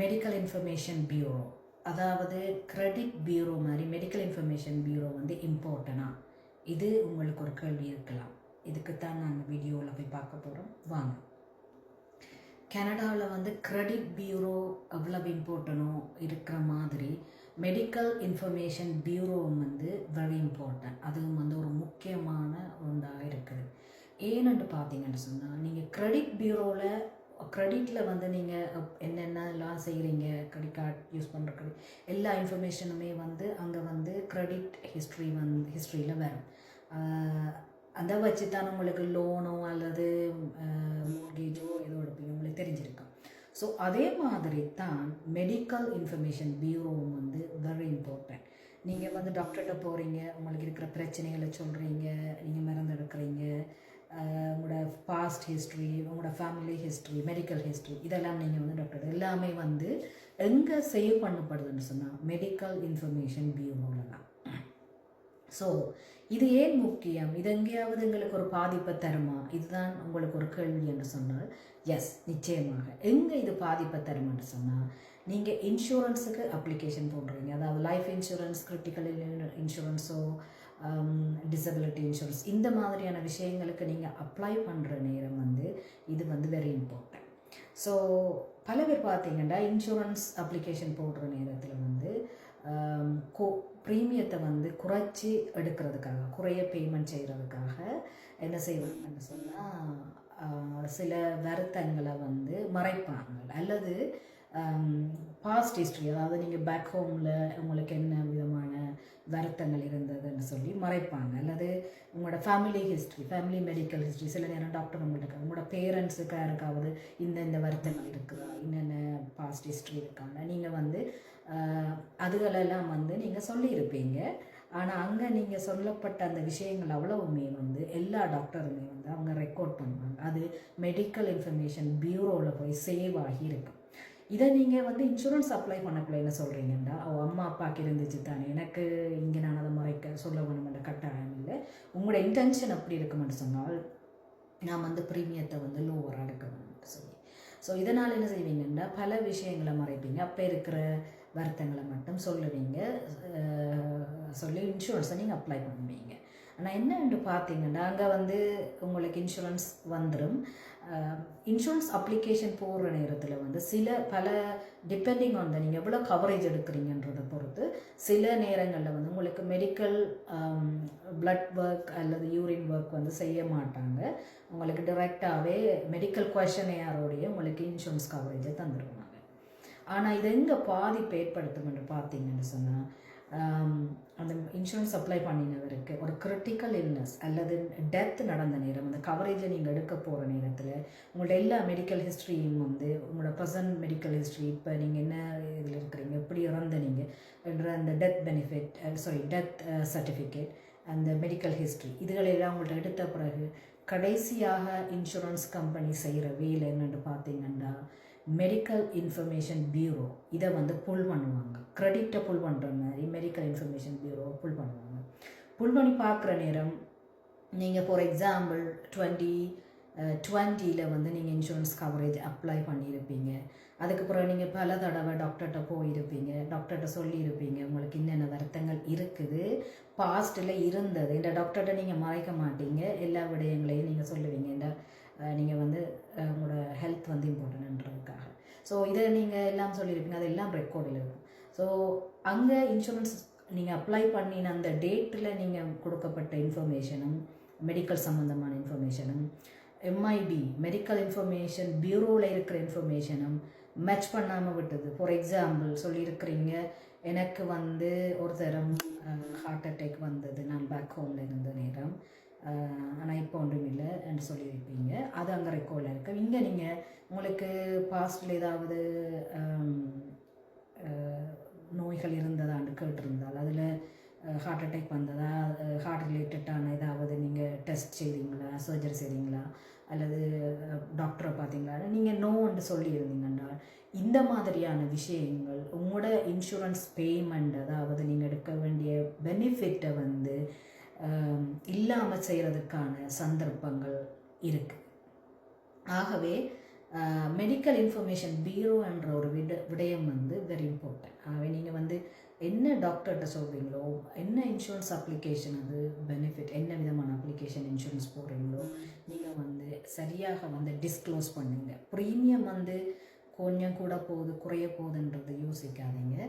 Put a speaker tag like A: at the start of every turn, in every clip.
A: Medical information bureau, அதாவது credit bureau மாதிரி medical information bureau வந்து இம்பார்ட்டனா? இது உங்களுக்கு ஒரு கேள்வி இருக்கலாம். இதுக்குத்தான் நாங்கள் வீடியோவில் போய் பார்க்க போகிறோம். வாங்க. கனடாவில் வந்து கிரெடிட் பியூரோ எவ்வளவு இம்பார்ட்டனோ இருக்கிற மாதிரி மெடிக்கல் இன்ஃபர்மேஷன் பியூரோவும் வந்து வெரி இம்பார்ட்டன்ட். அதுவும் வந்து ஒரு முக்கியமான ஒன்றாக இருக்குது. ஏன்னு பார்த்தீங்கன்னு சொன்னால், நீங்கள் கிரெடிட் பியூரோவில் கிரெடிட்டில் வந்து நீங்கள் என்னென்னலாம் செய்கிறீங்க, கிரெடிட் கார்டு யூஸ் பண்ணுற கிரெடிட் எல்லா இன்ஃபர்மேஷனுமே வந்து அங்கே வந்து கிரெடிட் ஹிஸ்ட்ரியில் வரும். அதை வச்சு தான் உங்களுக்கு லோனோ அல்லது மோர்கேஜோ ஏதோ எடுப்பீங்க உங்களுக்கு தெரிஞ்சிருக்கும். ஸோ அதே மாதிரி தான் மெடிக்கல் இன்ஃபர்மேஷன் பியூரோவும் வந்து வெரி இம்பார்ட்டன்ட். நீங்கள் வந்து டாக்டர்கிட்ட போகிறீங்க, உங்களுக்கு இருக்கிற பிரச்சனைகளை சொல்கிறீங்க, நீங்கள் மருந்து எடுக்கிறீங்க, உங்களோட பாஸ்ட் ஹிஸ்ட்ரி, உங்களோட ஃபேமிலி ஹிஸ்ட்ரி, மெடிக்கல் ஹிஸ்ட்ரி, இதெல்லாம் நீங்கள் வந்து டாக்டர் எல்லாமே வந்து எங்கே சேவ் பண்ணப்படுதுன்னு சொன்னால் மெடிக்கல் இன்ஃபர்மேஷன் பியூரோவில் தான். ஸோ இது ஏன் முக்கியம்? இது எங்கேயாவது எங்களுக்கு ஒரு பாதிப்பை தருமா? இதுதான் உங்களுக்கு ஒரு கேள்வி என்று சொன்னால், எஸ், நிச்சயமாக. எங்கே இது பாதிப்பை தருமான்னு சொன்னால், நீங்கள் இன்சூரன்ஸுக்கு அப்ளிகேஷன் போடுறீங்க, அதாவது லைஃப் இன்சூரன்ஸ், கிரிட்டிக்கல் இன்சூரன்ஸோ டிசபிலிட்டி இன்சூரன்ஸ், இந்த மாதிரியான விஷயங்களுக்கு நீங்கள் அப்ளை பண்ணுற நேரம் வந்து இது வந்து வெரி இம்பார்ட்டன்ட். ஸோ பல பேர் பார்த்தீங்கன்னா இன்சூரன்ஸ் அப்ளிகேஷன் போடுற நேரத்தில் வந்து ப்ரீமியத்தை வந்து குறைச்சி எடுக்கிறதுக்காக, குறைய பேமெண்ட் செய்கிறதுக்காக என்ன செய்வாங்கன்னு சொன்னால் சில வருத்தங்களை வந்து மறைப்பாங்க. அல்லது பாஸ்ட் ஹிஸ்ட்ரி, அதாவது நீங்கள் பேக் ஹோமில் உங்களுக்கு என்ன விதமான வருத்தங்கள் இருந்ததுன்னு சொல்லி மறைப்பாங்க. அல்லது உங்களோட family history, family medical history, சில நேரம் டாக்டர் உங்கள்கிட்ட உங்களோட பேரண்ட்ஸுக்கு யாருக்காவது இந்த வருத்தங்கள் இருக்குதா, என்னென்ன பாஸ்ட் ஹிஸ்ட்ரி இருக்காங்க, நீங்கள் வந்து அதுகளெல்லாம் வந்து நீங்கள் சொல்லியிருப்பீங்க. ஆனால் அங்கே நீங்கள் சொல்லப்பட்ட அந்த விஷயங்கள் அவ்வளவுமே வந்து எல்லா டாக்டருமே வந்து அவங்க ரெக்கார்ட் பண்ணுவாங்க. அது மெடிக்கல் இன்ஃபர்மேஷன் பியூரோவில் போய் சேவ் ஆகி இருக்கும். இதை நீங்கள் வந்து இன்சூரன்ஸ் அப்ளை பண்ணக்குள்ள என்ன சொல்கிறீங்கன்னா, அம்மா அப்பாவுக்கு இருந்துச்சு தானே, எனக்கு இங்கே நான் அதை மறைக்க சொல்ல வேணுமென்ற கட்டாயம் இல்லை. உங்களோட இன்டென்ஷன் அப்படி இருக்குமென்னு சொன்னால் நான் வந்து ப்ரீமியத்தை வந்து லோவராக எடுக்க வேணும்னு சொல்லி. ஸோ இதனால் என்ன செய்வீங்கன்னா பல விஷயங்களை மறைப்பீங்க. அப்போ இருக்கிற வருத்தங்களை மட்டும் சொல்லுவீங்க, சொல்லி இன்சூரன்ஸை நீங்கள் அப்ளை பண்ணுவீங்க. ஆனால் என்னென்று பார்த்தீங்கன்னா அங்கே வந்து உங்களுக்கு இன்சூரன்ஸ் வந்துடும். இன்சூரன்ஸ் அப்ளிகேஷன் போடுற நேரத்தில் வந்து பல டிபெண்டிங் ஆன் நீங்கள் எவ்வளோ கவரேஜ் எடுக்கிறீங்கன்றதை பொறுத்து சில நேரங்களில் வந்து உங்களுக்கு மெடிக்கல் பிளட் ஒர்க் அல்லது யூரின் ஒர்க் வந்து செய்ய மாட்டாங்க. உங்களுக்கு டைரெக்டாகவே மெடிக்கல் கொஷனையாரோடைய உங்களுக்கு இன்சூரன்ஸ் கவரேஜை தந்துடுவாங்க. ஆனால் இது எங்கே பாதிப்பு ஏற்படுத்தும் என்று பார்த்தீங்கன்னு சொன்னால், அந்த இன்சூரன்ஸ் அப்ளை பண்ணினவருக்கு ஒரு கிரிட்டிக்கல் இல்னஸ் அல்லது டெத் நடந்த நேரம், அந்த கவரேஜை நீங்கள் எடுக்க போகிற நேரத்தில் உங்களோட எல்லா மெடிக்கல் ஹிஸ்ட்ரியும் வந்து உங்களோட ப்ரெசன்ட் மெடிக்கல் ஹிஸ்ட்ரி, இப்போ நீங்கள் என்ன இதில் இருக்கிறீங்க, எப்படி இறந்த நீங்கள் என்ற அந்த டெத் சர்டிஃபிகேட், அந்த மெடிக்கல் ஹிஸ்ட்ரி, இதுகளெல்லாம் உங்கள்கிட்ட எடுத்த பிறகு கடைசியாக இன்சூரன்ஸ் கம்பெனி செய்கிற வேலை என்னென்னு பார்த்தீங்கன்னா மெடிக்கல் இன்ஃபர்மேஷன் பியூரோ இதை வந்து புல் பண்ணுவாங்க. கிரெடிட்டை புல் பண்ணுற மாதிரி மெடிக்கல் இன்ஃபர்மேஷன் பியூரோ புல் பண்ணுவாங்க. புல் பண்ணி பார்க்குற நேரம் நீங்கள் ஃபார் எக்ஸாம்பிள் 2020 வந்து நீங்கள் இன்சூரன்ஸ் கவரேஜ் அப்ளை பண்ணியிருப்பீங்க. அதுக்கப்புறம் நீங்கள் பல தடவை டாக்டர்கிட்ட போயிருப்பீங்க, டாக்டர்கிட்ட சொல்லியிருப்பீங்க உங்களுக்கு என்னென்ன வருத்தங்கள் இருக்குது, பாஸ்ட்டில் இருந்தது. இந்த டாக்டர்கிட்ட நீங்கள் மறைக்க மாட்டீங்க, எல்லா விடயங்களையும் நீங்கள் சொல்லுவீங்க. இந்த நீங்கள் வந்து உங்களோட ஹெல்த் வந்து இம்பார்ட்டன்ட்ன்றதுக்காக. ஸோ இதை நீங்கள் எல்லாம் சொல்லியிருப்பீங்க, அது எல்லாம் ரெக்கார்டில் இருக்கும். ஸோ அங்கே இன்சூரன்ஸ் நீங்கள் அப்ளை பண்ணின அந்த டேட்டில் நீங்கள் கொடுக்கப்பட்ட இன்ஃபர்மேஷனும் மெடிக்கல் சம்மந்தமான இன்ஃபர்மேஷனும் எம்ஐபி மெடிக்கல் இன்ஃபர்மேஷன் பியூரோவில் இருக்கிற இன்ஃபர்மேஷனும் மேட்ச் பண்ணாமல் விட்டது. ஃபார் எக்ஸாம்பிள் சொல்லியிருக்கிறீங்க, எனக்கு வந்து ஒரு தரம் ஹார்ட் அட்டாக் வந்தது, நான் பேக் ஹோமில் இருந்த நேரம், ஆனால் இப்போ ஒன்றும் இல்லை என்று சொல்லியிருப்பீங்க. அது அங்கே ரெக்கார்டில் இருக்குது. இங்கே நீங்கள் உங்களுக்கு பாஸ்டில் ஏதாவது நோய்கள் இருந்ததான்னு கேட்டிருந்தால், அதில் ஹார்ட் அட்டாக் வந்ததா, ஹார்ட் ரிலேட்டடான ஏதாவது நீங்கள் டெஸ்ட் செய்கிறீங்களா, சர்ஜரி செய்கிறீங்களா, அல்லது டாக்டரை பார்த்தீங்களா, நீங்கள் நோன்னு சொல்லியிருந்தீங்கன்னா இந்த மாதிரியான விஷயங்கள் உங்களோட இன்சூரன்ஸ் பேமெண்ட், அதாவது நீங்கள் எடுக்க வேண்டிய பெனிஃபிட்டை வந்து இல்லாமல் செய்கிறதுக்கான சந்தர்ப்பங்கள் இருக்குது. ஆகவே மெடிக்கல் இன்ஃபர்மேஷன் பீரோ என்ற ஒரு விடயம் வந்து வெரி இம்பார்ட்டன்ட். ஆகவே நீங்கள் வந்து என்ன டாக்டர்கிட்ட சொல்கிறீங்களோ, என்ன இன்சூரன்ஸ் அப்ளிகேஷன் அது பெனிஃபிட், என்ன விதமான அப்ளிகேஷன் இன்சூரன்ஸ் போடுறீங்களோ நீங்கள் வந்து சரியாக வந்து டிஸ்க்ளோஸ் பண்ணுங்க. ப்ரீமியம் வந்து கொஞ்சம் கூட போகுது குறைய போகுதுன்றது யோசிக்காதீங்க.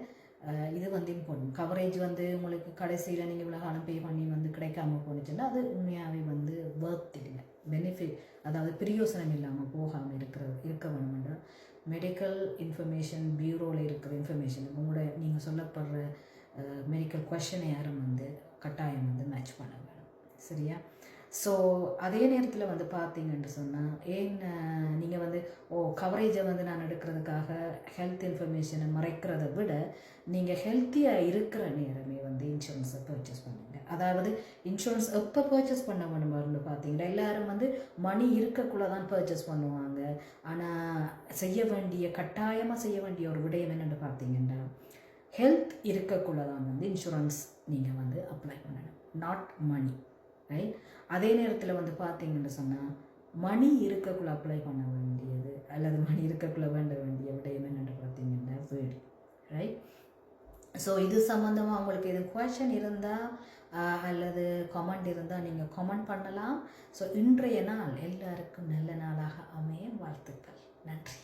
A: இது வந்து இம்பார்ட்டன்ட். கவரேஜ் வந்து உங்களுக்கு கடைசியில் நீங்கள் இவ்வளோ காலம் பே பண்ணி வந்து கிடைக்காம போணுச்சுன்னா அது உண்மையாகவே வந்து ஒர்த் இல்லை, பெனிஃபிட், அதாவது பிரயோசனம் இல்லாமல் போகாமல் இருக்க வேணுமென்ற மெடிக்கல் இன்ஃபர்மேஷன் பியூரோவில் இருக்கிற இன்ஃபர்மேஷன் உங்களோட நீங்கள் சொல்லப்படுற மெடிக்கல் கொஷனையாரும் வந்து கட்டாயம் வந்து மேட்ச் பண்ண வேணும். சரியா? ஸோ அதே நேரத்தில் வந்து பார்த்தீங்கன்னு சொன்னால் நீங்கள் வந்து கவரேஜை வந்து நான் எடுக்கிறதுக்காக ஹெல்த் இன்ஃபர்மேஷனை மறைக்கிறத விட நீங்கள் ஹெல்த்தியாக இருக்கிற நேரமே வந்து இன்சூரன்ஸை பர்ச்சேஸ் பண்ணுங்கள். அதாவது இன்சூரன்ஸ் எப்போ பர்ச்சேஸ் பண்ண வேணும்னு பார்த்தீங்கன்னா எல்லாரும் வந்து மணி இருக்கக்குள்ளே தான் பர்ச்சேஸ் பண்ணுவாங்க. ஆனால் கட்டாயமாக செய்ய வேண்டிய ஒரு விடயம் என்னென்னு பார்த்தீங்கன்னா ஹெல்த் இருக்கக்குள்ளே தான் வந்து இன்சூரன்ஸ் நீங்கள் வந்து அப்ளை பண்ணணும், நாட் மணி. ரைட்? அதே நேரத்தில் வந்து பார்த்தீங்கன்னு சொன்னால் மணி இருக்கக்குள்ளே அப்ளை பண்ண வேண்டியது அல்லது மணி இருக்கக்குள்ளே வேண்ட வேண்டிய விடயம் என்னென்னு பார்த்தீங்கன்னா வீடு. ரைட்? ஸோ இது சம்மந்தமாக உங்களுக்கு எது குவெஷன் இருந்தால் அல்லது கமெண்ட் இருந்தால் நீங்கள் கமெண்ட் பண்ணலாம். ஸோ இன்றைய நாள் எல்லாருக்கும் நல்ல நாளாக அமைய வாழ்த்துக்கள். நன்றி.